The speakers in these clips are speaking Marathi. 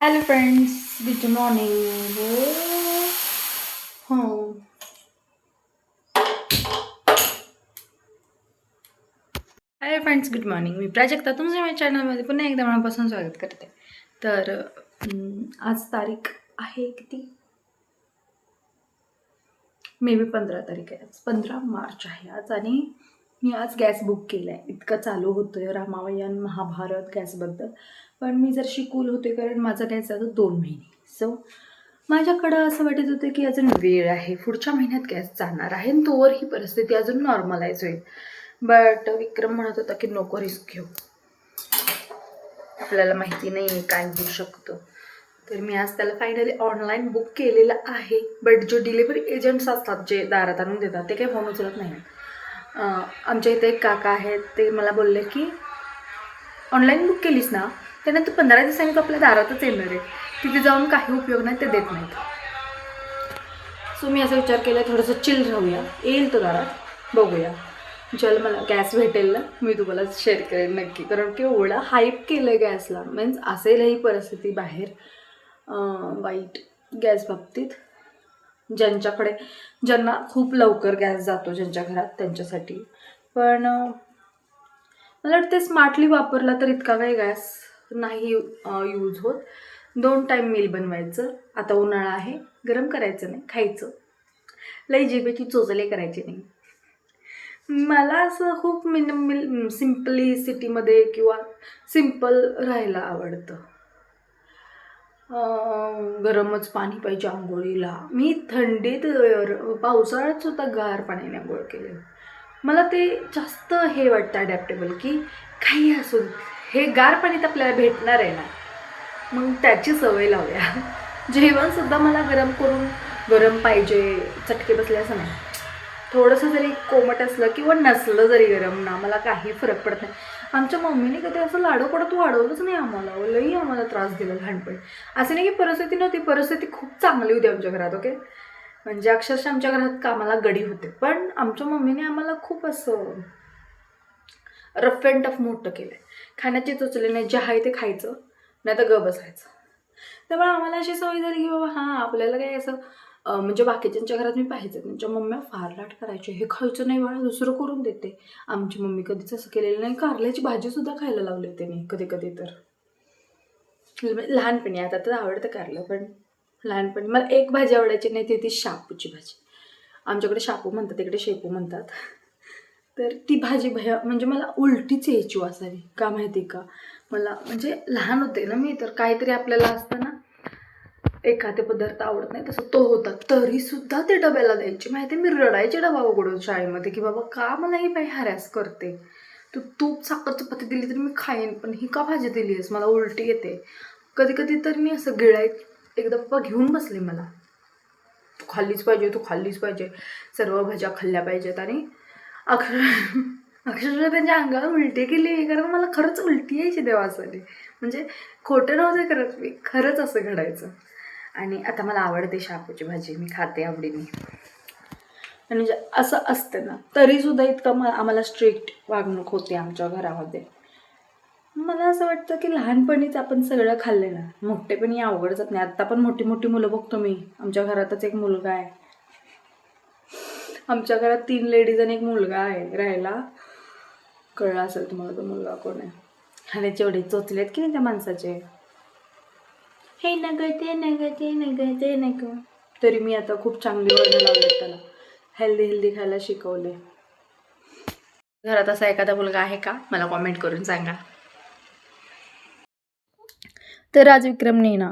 Hello friends, good morning. Oh. Hello friends, good morning. मी प्राजक्ता तुमच्या माझ्या चॅनलमध्ये पुन्हा एकदा मनापासून स्वागत करते. तर आज तारीख आहे किती? मे बी 15 तारीख आहे. आज 15 मार्च आहे आज. आणि मी आज गॅस बुक केला आहे. इतकं चालू होतं आहे रामायण महाभारत गॅसबद्दल. पण मी जर शिकूल होते, कारण माझा गॅस जातो 2 महिने. सो माझ्याकडं असं वाटत होतं की अजून वेळ आहे, पुढच्या महिन्यात गॅस जाणार आहे आणि तोवर ही परिस्थिती अजून नॉर्मलाइज होईल. बट विक्रम म्हणत होता की नको रिस्क घेऊ, आपल्याला माहिती नाही आहे काय होऊ शकतं. तर मी आज त्याला फायनली ऑनलाईन बुक केलेलं आहे. बट जो डिलिव्हरी एजंट्स असतात जे दारात आणून देतात ते काही फोन उचलत नाही. आमच्या इथे एक काका आहेत, ते मला बोलले की ऑनलाईन बुक केलीस ना, त्यानंतर 15 दिवसांनी तो आपल्या दारातच येणार आहे, तिथे जाऊन काही उपयोग नाही, ते देत नाहीत. सो मी असा विचार केला थोडंसं चिल राहूया, येईल तो दारात, बघूया. ज्याला मला गॅस भेटेल ना, मी तुम्हाला शेअर करेन नक्की. कारण की एवढा हाईप केलं आहे गॅसला, मीन्स असेल ही परिस्थिती बाहेर वाईट गॅस बाबतीत. ज्यांना खूप लवकर गॅस जातो ज्यांच्या घरात, त्यांच्यासाठी. पण मला वाटते स्मार्टली वापरला तर इतका काही गॅस नाही यूज होत. 2 टाईम मील बनवायचं. आता उन्हाळा आहे, गरम करायचं नाही, खायचं. लई जिभेची चोचले करायची नाही. मला असं खूप सिम्पलिसिटीमध्ये किंवा सिम्पल राहायला आवडतं. गरमच पाणी पाहिजे आंघोळीला. मी थंडीत पावसाळ्यात सुद्धा गार पाण्याने आंघोळ केले. मला ते जास्त हे वाटतं अडॅप्टेबल, की काही असो हे गार पाणीत आपल्याला भेटणार आहे ना, मग त्याची सवय लावूया. जेवणसुद्धा मला गरम पाहिजे, चटके बसले असं नाही. थोडंसं जरी कोमट असलं किंवा नसलं जरी गरम ना, मला काही फरक पडत नाही. आमच्या मम्मीने कधी असं लाडू पडत वाढवलंच नाही आम्हाला. लई आम्हाला त्रास दिला लहानपणी. असं नाही की परिस्थिती नव्हती, परिस्थिती खूप चांगली होती आमच्या घरात. ओके, म्हणजे अक्षरशः आमच्या घरात कामाला गडी होते. पण आमच्या मम्मीने आम्हाला खूप असं रफ अँड टफ मोठं केलं आहे. खाण्याचे चोचले नाही, जे आहे ते खायचं, नाही तर बसायचं. त्यामुळे आम्हाला अशी सवय झाली की बाबा हां, आपल्याला काही असं म्हणजे बाकीच्यांच्या घरात मी पाहायचं, त्यांच्या मम्म्या फार लाट करायचे, हे खायचं नाही बाळा, दुसरं करून देते. आमची मम्मी कधीच असं केलेलं नाही. कारल्याची भाजीसुद्धा खायला लावली त्यांनी कधी कधी. तर लहानपणी, आता तर आवडतं कारलं, पण लहानपणी मला एक भाजी आवडायची नाही, ती शापूची भाजी. आमच्याकडे शापू म्हणतात, तिकडे शेपू म्हणतात. तर ती भाजी म्हणजे मला उलटीच यायची वासावी, का माहिती का. मला म्हणजे लहान होते ना मी, तर काहीतरी आपल्याला असतं ना, एखादे पदार्थ आवडत नाही, तसं तो होता. तरीसुद्धा ते डब्याला द्यायचे. माहिती आहे, मी रडायचे डबा उघडून शाळेमध्ये की बाबा का मला ही बाई हॅरॅस करते. तू तूप साखर चपाती दिली तरी मी खाईन, पण ही का भाजी दिली आहेस, मला उलटी येते. कधी कधी तर मी असं एकदा पप्पा घेऊन बसले मला, तू खाल्लीच पाहिजे, तू खाल्लीच पाहिजे, सर्व भाज्या खाल्ल्या पाहिजेत. आणि अक्षरशः त्यांच्या अंगावर उलटी केली, कारण मला खरंच उलटी यायची देवासाठी. म्हणजे खोटं नव्हतं करत मी, खरंच असं घडायचं. आणि आता मला आवडते शापूची भाजी, मी खाते आवडीने. आणि म्हणजे असं असतं ना, तरीसुद्धा इतकं आम्हाला स्ट्रिक्ट वागणूक होते आमच्या घरामध्ये. मला असं वाटतं की लहानपणीच आपण सगळं खाल्लं ना, मोठेपणी अवघड जात नाही. आत्ता पण मोठी मोठी मुलं बघतो मी. आमच्या घरातच एक मुलगा आहे, आमच्या घरात 3 लेडीज आणि एक मुलगा आहे राहायला. कळलं असेल तुम्हाला तो मुलगा कोण आहे. आणि जेवढे चोचलेत की नाही त्या माणसाचे, हे नग ते नग ते नग ते नग. तरी मी आता खूप चांगली वळण लावले त्याला, हेल्दी खायला शिकवले. घरात असा एखादा मुलगा आहे का, मला कॉमेंट करून सांगा. तर आज विक्रमने ना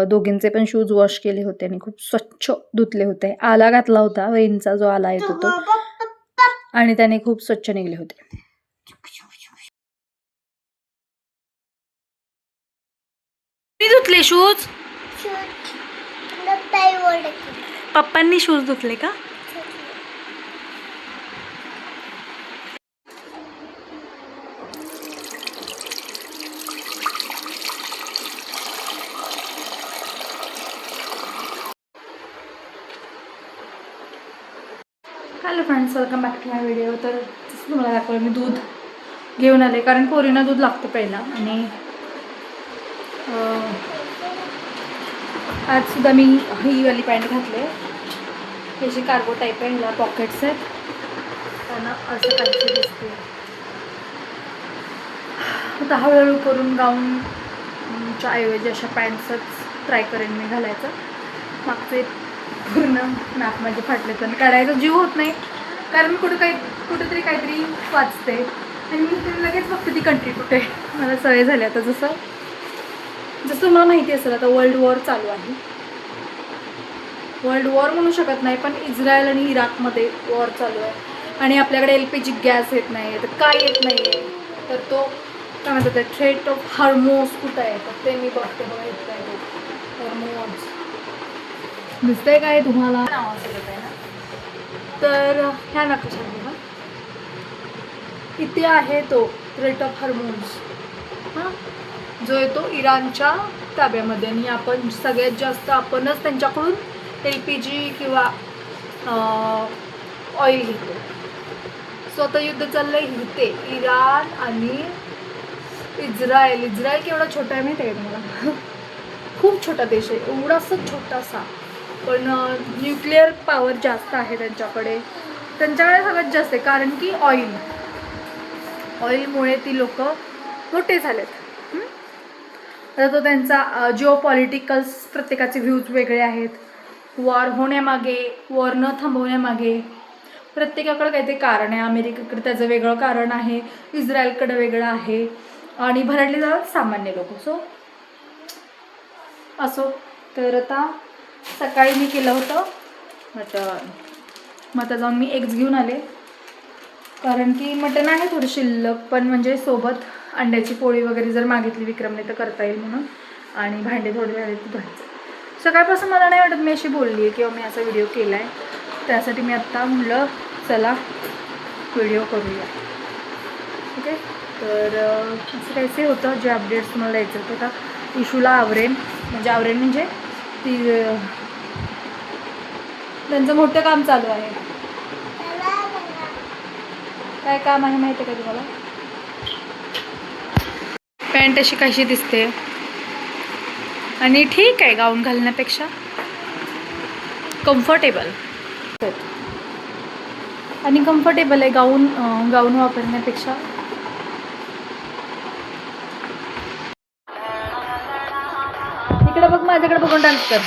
दोघींचे पण शूज वॉश केले होते आणि खूप स्वच्छ धुतले होते. आला घातला होता, वेणचा जो आला येतो तो, आणि त्याने खूप स्वच्छ निघले होते. धुतले शूज, पप्पांनी शूज धुतले का. Hello friends, welcome back to my video. तर जसं तुम्हाला दाखवलं, मी दूध घेऊन आले, कारण पोरींना दूध लागतं पहिला. आणि आज सुद्धा मी ही वाली पॅन्ट घातले. त्याची कार्गो टाईप आहे, ह्याला पॉकेट्स आहेत, त्यांना असं काहीतरी दिसते. आता हळूहळू करून गाऊनच्या ऐवजी अशा पॅन्ट्सच ट्राय करेन मी घालायचं. मागचे पूर्ण नाक माझे फाटले तर काढायचा जीव होत नाही, कारण कुठेतरी काहीतरी वाचते आणि मी लगेच बघते ती कंट्री कुठे. मला सवय झाली आता. जसं तुम्हाला माहिती असेल आता वर्ल्ड वॉर चालू आहे. वर्ल्ड वॉर म्हणू शकत नाही, पण इस्रायल आणि इराकमध्ये वॉर चालू आहे आणि आपल्याकडे LPG गॅस येत नाही आहे. तर काय येत नाही आहे, तर तो काय म्हणतात ते थ्रेट ऑफ हॉर्मोज कुठं आहे, तर ते मी बघते. बघा इथं आहे तो हॉर्मोज, दिसतंय काय तुम्हाला? नाव असं आहे ना. तर ह्या नकाशात बघा, इथे आहे तो थ्रेट ऑफ हॉर्मोज, हां, जो येतो इराणच्या ताब्यामध्ये. आणि आपण सगळ्यात जास्त आपणच त्यांच्याकडून LPG किंवा ऑइल घेतो. सो आता युद्ध चाललं आहे इथे इराण आणि इस्रायल. इस्रायल केवढा छोटा आहे माहिती आहे का तुम्हाला? खूप छोटा देश आहे, एवढासा छोटासा, पण न्यूक्लिअर पॉवर जास्त आहे त्यांच्याकडे. सगळ्यात जास्त आहे, कारण की ऑइलमुळे ती लोक मोठे झालेत. आता तो त्यांचा जिओ पॉलिटिकल्स, प्रत्येकाचे व्ह्यूज वेगळे आहेत. वॉर होण्यामागे, वॉर न थांबवण्यामागे प्रत्येकाकडे काहीतरी कारण आहे. अमेरिकेकडे त्याचं वेगळं कारण आहे, इस्रायलकडे वेगळं आहे, आणि भरडले जातात सामान्य लोक. असो. तर आता सकाळी मी केलं होतं मटण. मग आता जाऊन मी एग्स घेऊन आले, कारण की मटण आहे थोडं शिल्लक, पण म्हणजे सोबत अंड्याची पोळी वगैरे जर मागितली विक्रमने तर करता येईल म्हणून. आणि भांडे थोडे झाले ते धुवायचं. सकाळपासून मला नाही वाटत मी अशी बोलली आहे किंवा मी असा व्हिडिओ केला आहे, त्यासाठी मी आत्ता म्हटलं चला व्हिडिओ करूया. ओके. तर असं काहीसे होतं जे अपडेट्स तुम्हाला द्यायचं होतं. का इशूला आवरेन म्हणजे ती त्यांचं मोठं काम चालू आहे. काय काम आहे माहिती आहे का तुम्हाला? पॅन्ट अशी कशी दिसते, आणि ठीक आहे गाऊन घालण्यापेक्षा कम्फर्टेबल आणि कम्फर्टेबल आहे गाऊन वापरण्यापेक्षा. इकडे बघ, माझ्याकडे बघून डान्स कर.